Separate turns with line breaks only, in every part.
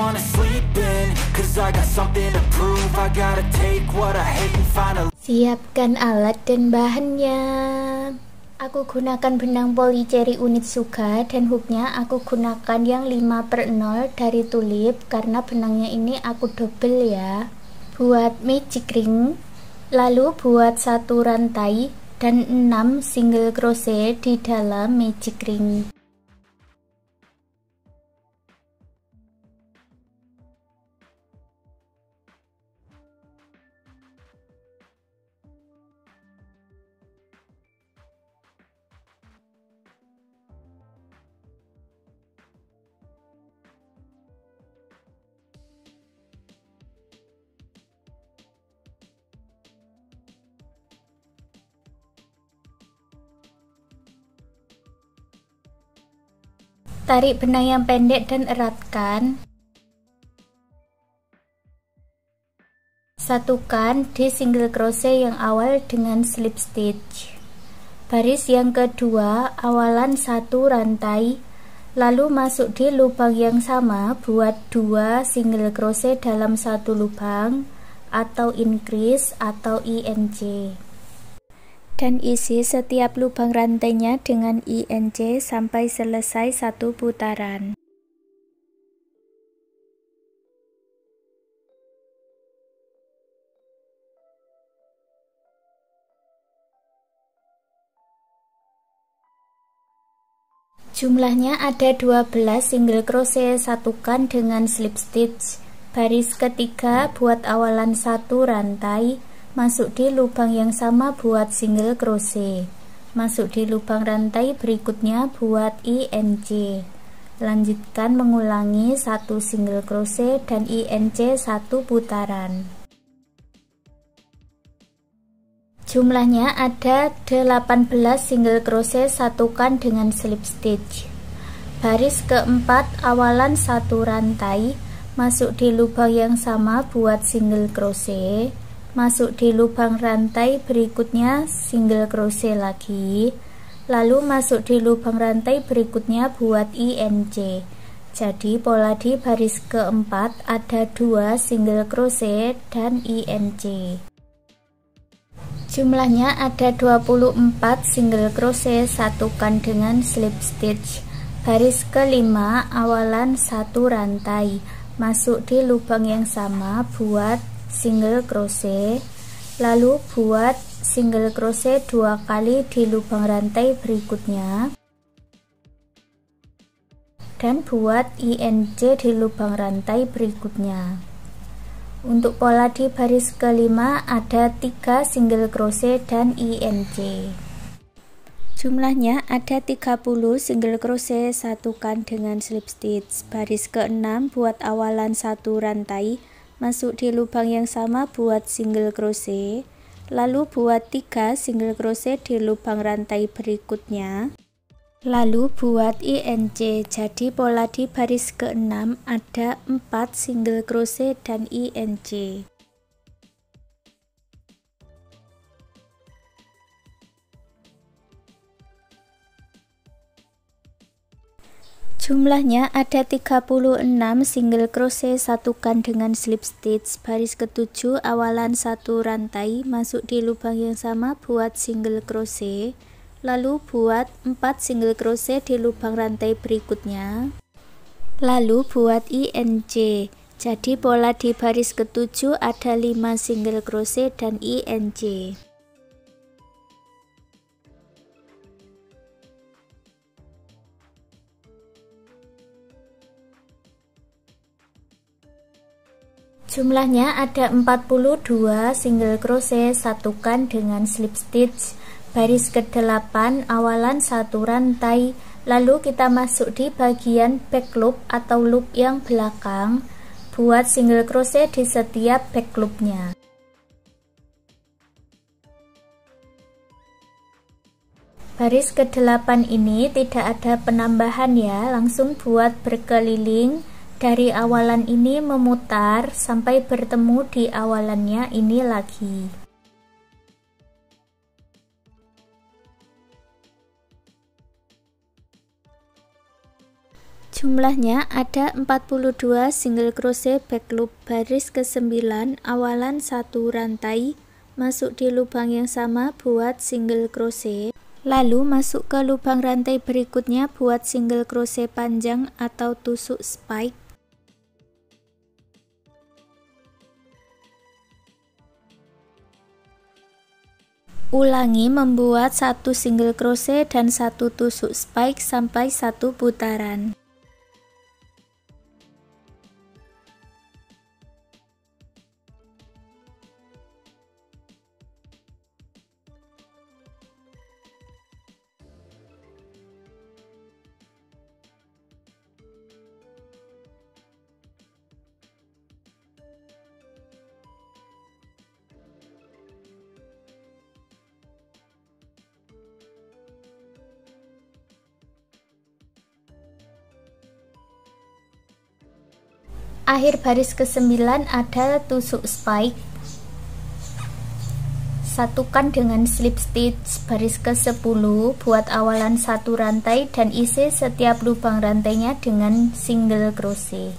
wanna sleep in, cause I got something to prove. I gotta take what I hate and finally.
Siapkan alat dan bahannya. Aku gunakan benang polycherry unit Suga dan hooknya aku gunakan yang 5/0 dari tulip karena benangnya ini aku double ya. Buat magic ring, lalu buat 1 rantai dan 6 single crochet di dalam magic ring. Tarik benang yang pendek dan eratkan. Satukan di single crochet yang awal dengan slip stitch. Baris yang kedua, awalan 1 rantai, lalu masuk di lubang yang sama, buat 2 single crochet dalam 1 lubang atau increase atau INC. Dan isi setiap lubang rantainya dengan INC sampai selesai 1 putaran. Jumlahnya ada 12 single crochet, satukan dengan slip stitch. Baris ketiga buat awalan 1 rantai, masuk di lubang yang sama buat single crochet, masuk di lubang rantai berikutnya buat INC. Lanjutkan mengulangi 1 single crochet dan INC 1 putaran. Jumlahnya ada 18 single crochet, satukan dengan slip stitch. Baris keempat awalan 1 rantai, masuk di lubang yang sama buat single crochet, masuk di lubang rantai berikutnya single crochet lagi, lalu masuk di lubang rantai berikutnya buat INC. Jadi pola di baris keempat ada 2 single crochet dan INC. Jumlahnya ada 24 single crochet, satukan dengan slip stitch. Baris kelima awalan 1 rantai, masuk di lubang yang sama buat single crochet, lalu buat single crochet 2 kali di lubang rantai berikutnya dan buat INC di lubang rantai berikutnya. Untuk pola di baris kelima ada 3 single crochet dan INC. Jumlahnya ada 30 single crochet, satukan dengan slip stitch. Baris keenam buat awalan 1 rantai, masuk di lubang yang sama buat single crochet, lalu buat 3 single crochet di lubang rantai berikutnya, lalu buat INC. Jadi pola di baris keenam ada 4 single crochet dan INC. Jumlahnya ada 36 single crochet, satukan dengan slip stitch. Baris ketujuh awalan 1 rantai, masuk di lubang yang sama buat single crochet, lalu buat 4 single crochet di lubang rantai berikutnya, lalu buat INC. Jadi pola di baris ketujuh ada 5 single crochet dan INC. Jumlahnya ada 42 single crochet, satukan dengan slip stitch. Baris ke-8 awalan 1 rantai, lalu kita masuk di bagian back loop atau loop yang belakang, buat single crochet di setiap back loopnya. Baris ke-8 ini tidak ada penambahan ya, langsung buat berkeliling dari awalan ini memutar sampai bertemu di awalannya ini lagi. Jumlahnya ada 42 single crochet back loop. Baris ke-9 awalan 1 rantai, masuk di lubang yang sama buat single crochet, lalu masuk ke lubang rantai berikutnya buat single crochet panjang atau tusuk spike. Ulangi membuat 1 single crochet dan 1 tusuk spike sampai 1 putaran. Akhir baris ke-9 ada tusuk spike. Satukan dengan slip stitch baris ke-10, buat awalan 1 rantai dan isi setiap lubang rantainya dengan single crochet.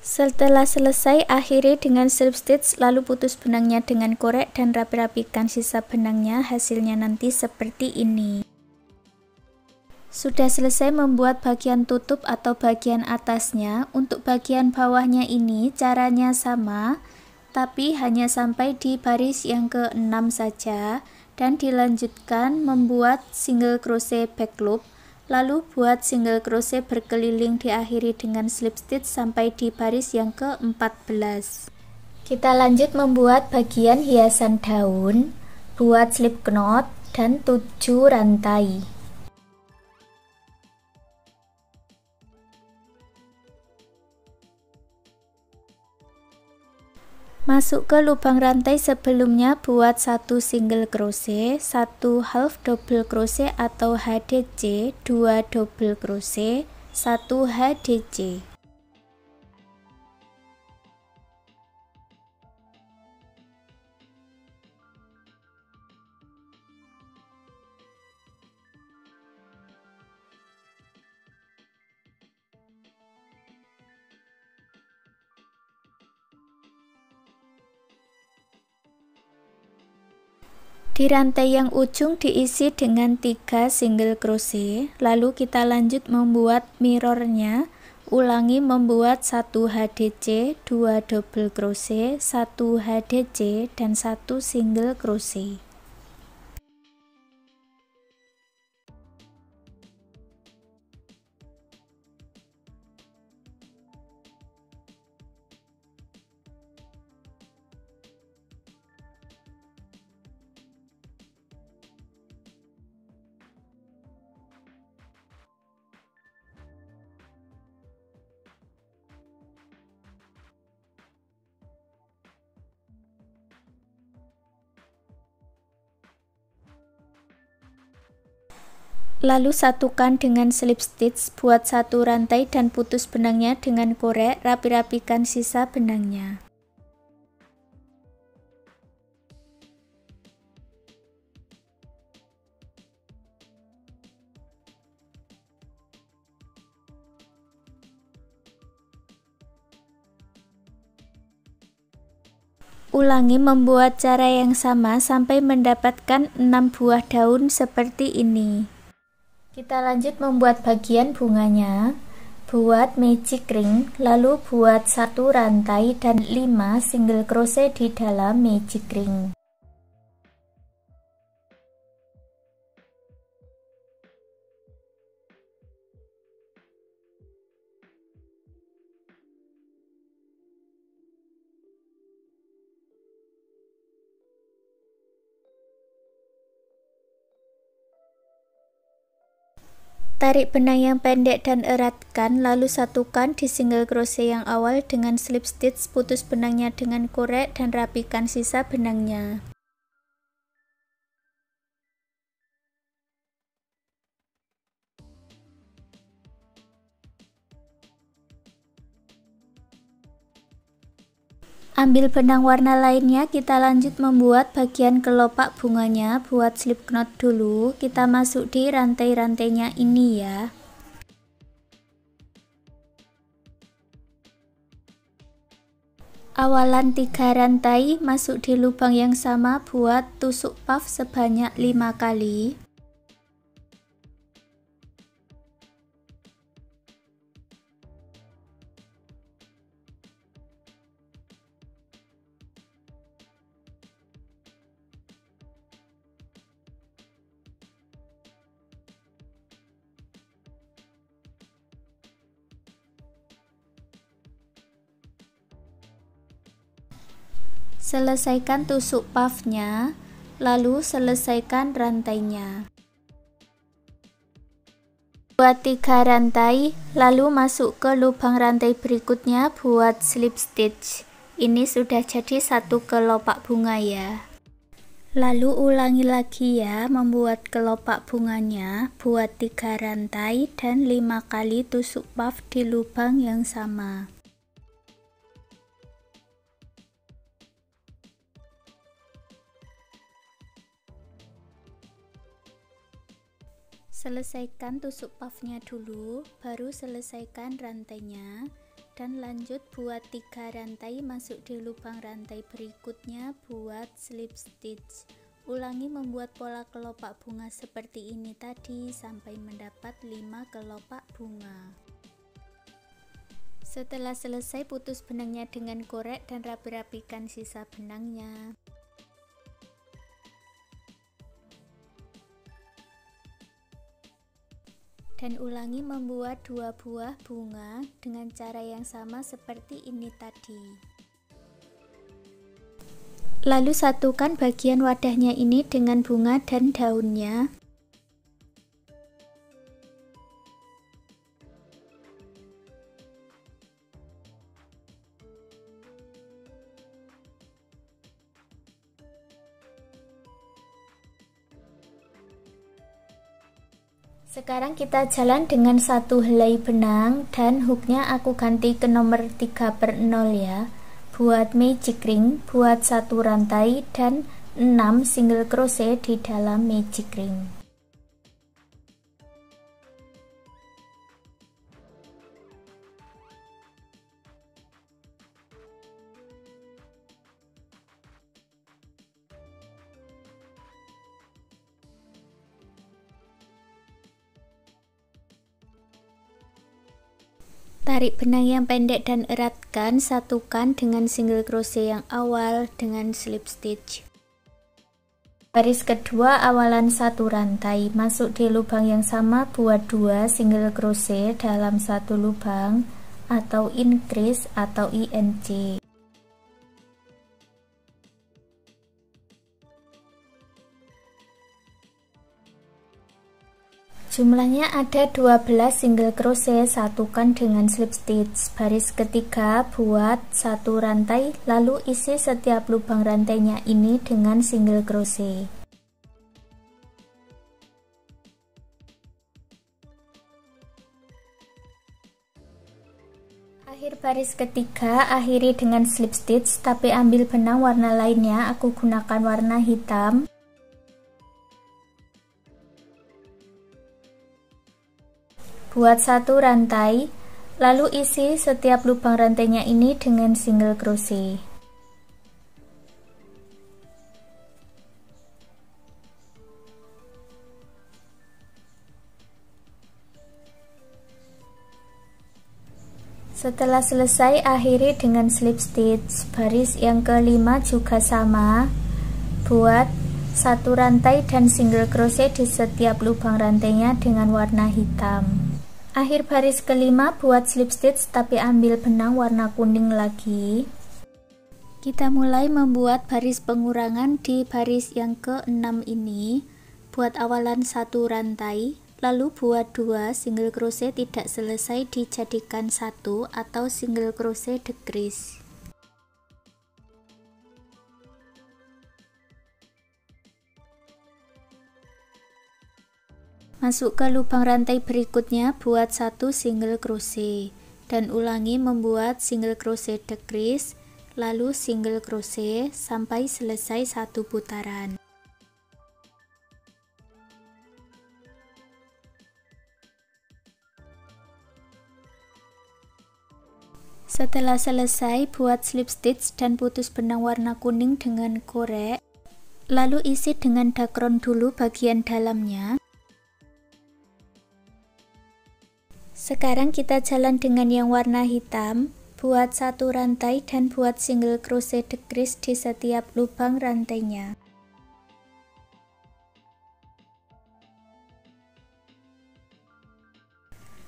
Setelah selesai, akhiri dengan slip stitch, lalu putus benangnya dengan korek dan rapi-rapikan sisa benangnya. Hasilnya nanti seperti ini. Sudah selesai membuat bagian tutup atau bagian atasnya. Untuk bagian bawahnya ini caranya sama, tapi hanya sampai di baris yang ke-6 saja, dan dilanjutkan membuat single crochet back loop. Lalu buat single crochet berkeliling, diakhiri dengan slip stitch sampai di baris yang ke-14. Kita lanjut membuat bagian hiasan daun. Buat slip knot dan 7 rantai. Masuk ke lubang rantai sebelumnya buat 1 single crochet, 1 half double crochet atau HDC, 2 double crochet, 1 HDC. Di rantai yang ujung diisi dengan 3 single crochet, lalu kita lanjut membuat mirrornya. Ulangi membuat 1 HDC, 2 double crochet, 1 HDC, dan 1 single crochet. Lalu satukan dengan slip stitch, buat 1 rantai dan putus benangnya dengan korek, rapi-rapikan sisa benangnya. Ulangi membuat cara yang sama sampai mendapatkan 6 buah daun seperti ini. Kita lanjut membuat bagian bunganya. Buat magic ring, lalu buat 1 rantai dan 5 single crochet di dalam magic ring. Tarik benang yang pendek dan eratkan, lalu satukan di single crochet yang awal dengan slip stitch, putus benangnya dengan korek dan rapikan sisa benangnya. Ambil benang warna lainnya, kita lanjut membuat bagian kelopak bunganya. Buat slip knot dulu, kita masuk di rantai-rantainya ini ya. Awalan 3 rantai, masuk di lubang yang sama, buat tusuk puff sebanyak 5 kali. Selesaikan tusuk puffnya, lalu selesaikan rantainya. Buat 3 rantai, lalu masuk ke lubang rantai berikutnya buat slip stitch. Ini sudah jadi satu kelopak bunga ya. Lalu ulangi lagi ya, membuat kelopak bunganya. Buat 3 rantai dan 5 kali tusuk puff di lubang yang sama. Selesaikan tusuk puffnya dulu, baru selesaikan rantainya, dan lanjut buat 3 rantai, masuk di lubang rantai berikutnya buat slip stitch. Ulangi membuat pola kelopak bunga seperti ini tadi sampai mendapat 5 kelopak bunga. Setelah selesai, putus benangnya dengan korek dan rapi-rapikan sisa benangnya. Dan ulangi membuat 2 buah bunga dengan cara yang sama seperti ini tadi. Lalu satukan bagian wadahnya ini dengan bunga dan daunnya. Sekarang kita jalan dengan 1 helai benang dan hooknya aku ganti ke nomor 3/0 ya. Buat magic ring, buat 1 rantai dan 6 single crochet di dalam magic ring. Tarik benang yang pendek dan eratkan, satukan dengan single crochet yang awal dengan slip stitch. Baris kedua awalan 1 rantai, masuk di lubang yang sama, buat 2 single crochet dalam 1 lubang atau increase atau INC. Jumlahnya ada 12 single crochet, satukan dengan slip stitch. Baris ketiga buat 1 rantai, lalu isi setiap lubang rantainya ini dengan single crochet. Akhir baris ketiga, akhiri dengan slip stitch, tapi ambil benang warna lainnya, aku gunakan warna hitam. Buat 1 rantai, lalu isi setiap lubang rantainya ini dengan single crochet. Setelah selesai, akhiri dengan slip stitch. Baris yang kelima juga sama, buat 1 rantai dan single crochet di setiap lubang rantainya dengan warna hitam. Akhir baris kelima buat slip stitch, tapi ambil benang warna kuning lagi. Kita mulai membuat baris pengurangan di baris yang ke-6 ini. Buat awalan 1 rantai, lalu buat 2 single crochet tidak selesai dijadikan 1 atau single crochet decrease. Masuk ke lubang rantai berikutnya, buat 1 single crochet dan ulangi membuat single crochet decrease, lalu single crochet sampai selesai satu putaran. Setelah selesai, buat slip stitch dan putus benang warna kuning dengan korek, lalu isi dengan dakron dulu bagian dalamnya. Sekarang kita jalan dengan yang warna hitam. Buat satu rantai dan buat single crochet decrease di setiap lubang rantainya.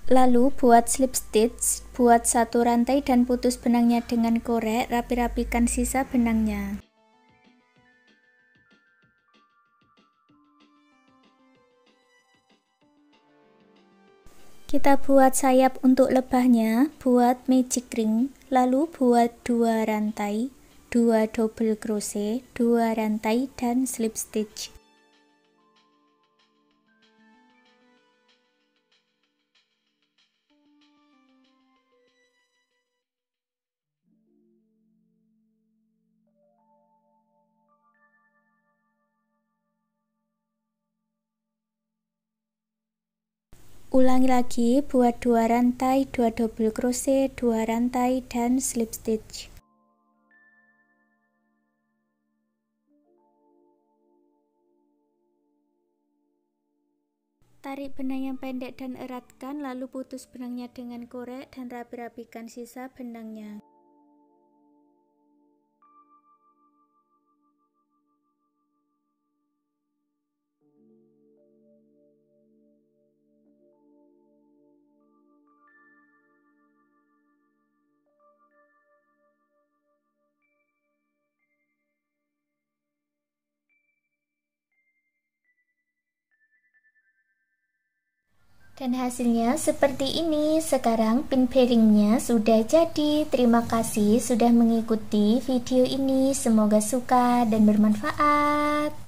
Lalu buat slip stitch, buat satu rantai dan putus benangnya dengan korek, rapi-rapikan sisa benangnya. Kita buat sayap untuk lebahnya, buat magic ring, lalu buat 2 rantai, 2 double crochet, 2 rantai dan slip stitch. Ulangi lagi, buat 2 rantai, 2 double crochet, 2 rantai dan slip stitch. Tarik benang yang pendek dan eratkan, lalu putus benangnya dengan korek dan rapi-rapikan sisa benangnya. Dan hasilnya seperti ini. Sekarang pin pairingnya sudah jadi. Terima kasih sudah mengikuti video ini. Semoga suka dan bermanfaat.